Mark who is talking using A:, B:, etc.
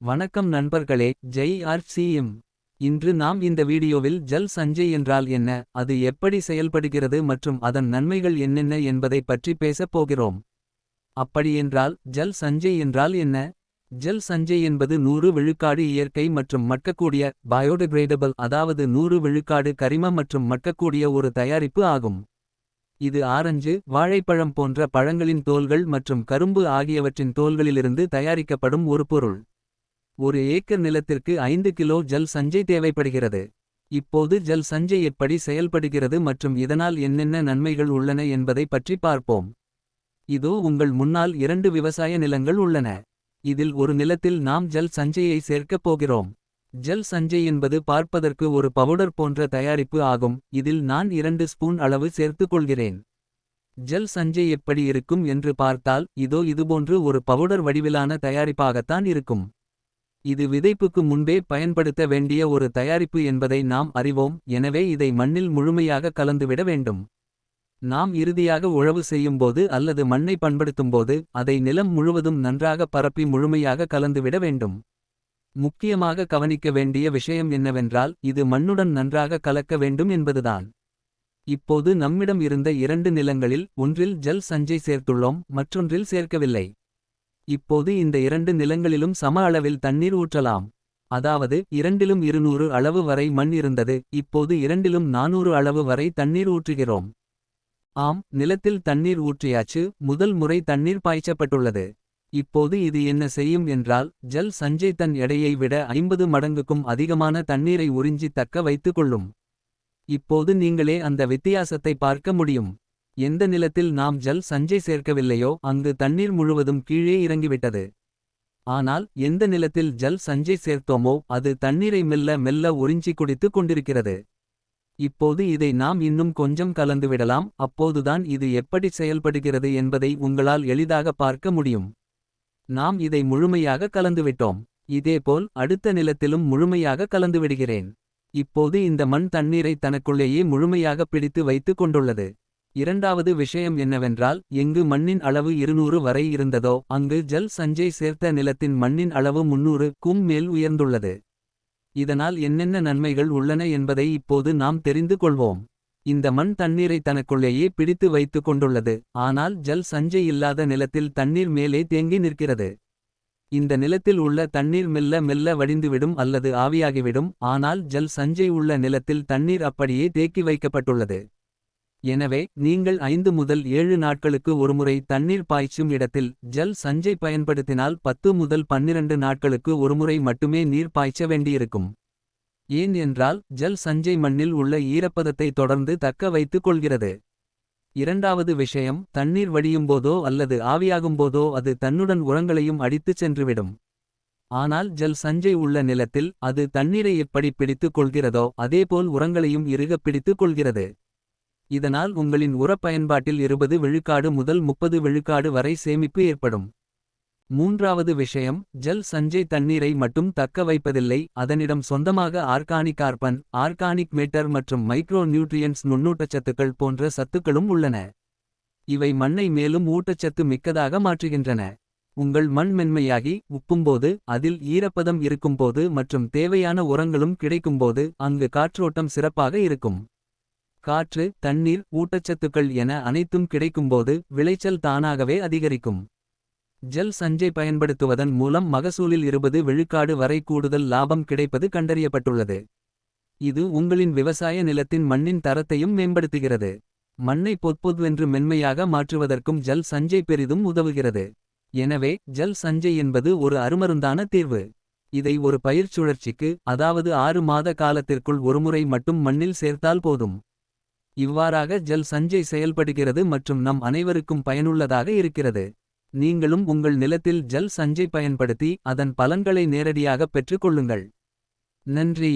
A: வணக்கம் நண்பர்களே, ஜெய் ஆர்சிஎம். இன்று நாம் இந்த வீடியோவில் ஜல் சஞ்சய் என்றால் என்ன, அது எப்படி செயல்படுகிறது மற்றும் அதன் நன்மைகள் என்னென்ன என்பதை பற்றி பேசப் போகிறோம். அப்படியென்றால் ஜல் சஞ்சய் என்றால் என்ன? ஜல் சஞ்சய் என்பது 100 விழுக்காடு இயற்கை மற்றும் மட்கக்கூடிய பயோடிகிரேடபிள், அதாவது 100 விழுக்காடு கரிம மற்றும் மட்கக்கூடிய ஒரு தயாரிப்பு ஆகும். இது ஆரஞ்சு, வாழைப்பழம் போன்ற பழங்களின் தோல்கள் மற்றும் கரும்பு ஆகியவற்றின் தோல்களிலிருந்து தயாரிக்கப்படும் ஒரு பொருள். ஒரு ஏக்கர் நிலத்திற்கு 5 கிலோ ஜல் சஞ்சய் தேவைப்படுகிறது. இப்போது ஜல் சஞ்சய் எப்படி செயல்படுகிறது மற்றும் இதனால் என்னென்ன நன்மைகள் உள்ளன என்பதை பற்றி பார்ப்போம். இதோ உங்கள் முன்னால் 2 விவசாய நிலங்கள் உள்ளன. இதில் ஒரு நிலத்தில் நாம் ஜல் சஞ்சயை சேர்க்கப் போகிறோம். ஜல் சஞ்சய் என்பது பார்ப்பதற்கு ஒரு பவுடர் போன்ற தயாரிப்பு ஆகும். இதில் நான் 2 ஸ்பூன் அளவு சேர்த்துக் கொள்கிறேன். ஜல் சஞ்சய் எப்படி இருக்கும் என்று பார்த்தால், இதோ இதுபோன்று ஒரு பவுடர் வடிவிலான தயாரிப்பாகத்தான் இருக்கும். இது விதைப்புக்கு முன்பே பயன்படுத்த வேண்டிய ஒரு தயாரிப்பு என்பதை நாம் அறிவோம். எனவே இதை மண்ணில் முழுமையாக கலந்துவிட வேண்டும். நாம் இறுதியாக உழவு செய்யும்போது அல்லது மண்ணை பண்படுத்தும்போது அதை நிலம் முழுவதும் நன்றாக பரப்பி முழுமையாக கலந்துவிட வேண்டும். முக்கியமாக கவனிக்க வேண்டிய விஷயம் என்னவென்றால், இது மண்ணுடன் நன்றாக கலக்க வேண்டும் என்பதுதான். இப்போது நம்மிடம் இருந்த 2 நிலங்களில் ஒன்றில் ஜல் சஞ்சய் சேர்த்துள்ளோம், மற்றொன்றில் சேர்க்கவில்லை. இப்போது இந்த 2 நிலங்களிலும் சம அளவில் தண்ணீர் ஊற்றலாம். அதாவது இரண்டிலும் 200 அளவு வரை மண் இருந்தது, இப்போது இரண்டிலும் 400 அளவு வரை தண்ணீர் ஊற்றுகிறோம். ஆம், நிலத்தில் தண்ணீர் ஊற்றியாச்சு. முதல் முறை தண்ணீர் பாய்ச்சப்பட்டுள்ளது. இப்போது இது என்ன செய்யும் என்றால், ஜல் சஞ்சய் தன் எடையை விட 50 மடங்குக்கும் அதிகமான தண்ணீரை உறிஞ்சி தக்க வைத்துக் கொள்ளும். இப்போது நீங்களே அந்த வித்தியாசத்தை பார்க்க முடியும். எந்த நிலத்தில் நாம் ஜல் சஞ்சய் சேர்க்கவில்லையோ அங்கு தண்ணீர் முழுவதும் கீழே இறங்கிவிட்டது. ஆனால் எந்த நிலத்தில் ஜல் சஞ்சய் சேர்த்தோமோ அது தண்ணீரை மெல்ல மெல்ல உறிஞ்சி குடித்துக் கொண்டிருக்கிறது. இப்போது இதை நாம் இன்னும் கொஞ்சம் கலந்துவிடலாம். அப்போதுதான் இது எப்படி செயல்படுகிறது என்பதை உங்களால் எளிதாக பார்க்க முடியும். நாம் இதை முழுமையாக கலந்துவிட்டோம். இதேபோல் அடுத்த நிலத்திலும் முழுமையாக கலந்துவிடுகிறேன். இப்போது இந்த மண் தண்ணீரை தனக்குள்ளேயே முழுமையாக பிடித்து வைத்துக் கொண்டுள்ளது. இரண்டாவது விஷயம் என்னவென்றால், எங்கு மண்ணின் அளவு 200 வரை இருந்ததோ அங்கு ஜல் சஞ்சய் சேர்த்த நிலத்தின் மண்ணின் அளவு 300க்கும் மேல் உயர்ந்துள்ளது. இதனால் என்னென்ன நன்மைகள் உள்ளன என்பதை இப்போது நாம் தெரிந்து கொள்வோம். இந்த மண் தண்ணீரை தனக்குள்ளேயே பிடித்து வைத்துக் கொண்டுள்ளது. ஆனால் ஜல் சஞ்சய் இல்லாத நிலத்தில் தண்ணீர் மேலே தேங்கி நிற்கிறது. இந்த நிலத்தில் உள்ள தண்ணீர் மெல்ல மெல்ல வடிந்துவிடும் அல்லது ஆவியாகிவிடும். ஆனால் ஜல் சஞ்சய் உள்ள நிலத்தில் தண்ணீர் அப்படியே தேக்கி வைக்கப்பட்டுள்ளது. எனவே நீங்கள் 5 முதல் 7 நாட்களுக்கு ஒருமுறை தண்ணீர் பாய்ச்சும் இடத்தில் ஜல் சஞ்சய் பயன்படுத்தினால் 10 முதல் 12 நாட்களுக்கு ஒருமுறை மட்டுமே நீர் பாய்ச்ச வேண்டியிருக்கும். ஏன் என்றால் ஜல் சஞ்சய் மண்ணில் உள்ள ஈரப்பதத்தை தொடர்ந்து தக்க வைத்துக் கொள்கிறது. இரண்டாவது விஷயம், தண்ணீர் வடியும்போதோ அல்லது ஆவியாகும்போதோ அது தன்னுடன் உரங்களையும் அடித்துச் சென்றுவிடும். ஆனால் ஜல் சஞ்சய் உள்ள நிலத்தில் அது தண்ணீரை எப்படி பிடித்துக் கொள்கிறதோ அதேபோல் உரங்களையும் இறுகப் பிடித்துக் கொள்கிறது. இதனால் உங்களின் உர பயன்பாட்டில் 20 விழுக்காடு முதல் 30 விழுக்காடு வரை சேமிப்பு ஏற்படும். மூன்றாவது விஷயம், ஜல் சஞ்சய் தண்ணீரை மட்டும் தக்க வைப்பதில்லை, அதனிடம் சொந்தமாக ஆர்கானிக் கார்பன், ஆர்கானிக் மேட்டர் மற்றும் மைக்ரோ நியூட்ரியன்ஸ் நுண்ணூட்டச்சத்துக்கள் போன்ற சத்துக்களும் உள்ளன. இவை மண்ணை மேலும் ஊட்டச்சத்து மிக்கதாக மாற்றுகின்றன. உங்கள் மண் மென்மையாகி உப்பும்போது, அதில் ஈரப்பதம் இருக்கும்போது மற்றும் தேவையான உரங்களும் கிடைக்கும்போது அங்கு காற்றோட்டம் சிறப்பாக இருக்கும். காற்று, தண்ணீர், ஊட்டச்சத்துக்கள் என அனைத்தும் கிடைக்கும்போது விளைச்சல் தானாகவே அதிகரிக்கும். ஜல் சஞ்சய் பயன்படுத்துவதன் மூலம் மகசூலில் 20 விழுக்காடு வரை கூடுதல் லாபம் கிடைப்பது கண்டறியப்பட்டுள்ளது. இது உங்களின் விவசாய நிலத்தின் மண்ணின் தரத்தையும் மேம்படுத்துகிறது. மண்ணை பொத்பொத்வென்று மென்மையாக மாற்றுவதற்கும் ஜல் சஞ்சய் பெரிதும் உதவுகிறது. எனவே ஜல் சஞ்சய் என்பது ஒரு அருமருந்தான தீர்வு. இதை ஒரு பயிர் சுழற்சிக்கு, அதாவது 6 மாத காலத்திற்குள் ஒருமுறை மட்டும் மண்ணில் சேர்த்தால் போதும். இவ்வாறாக ஜல் சஞ்சய் செயல்படுகிறது மற்றும் நம் அனைவருக்கும் பயனுள்ளதாக இருக்கிறது. நீங்களும் உங்கள் நிலத்தில் ஜல் சஞ்சய் பயன்படுத்தி அதன் பலன்களை நேரடியாக பெற்றுக் கொள்ளுங்கள். நன்றி.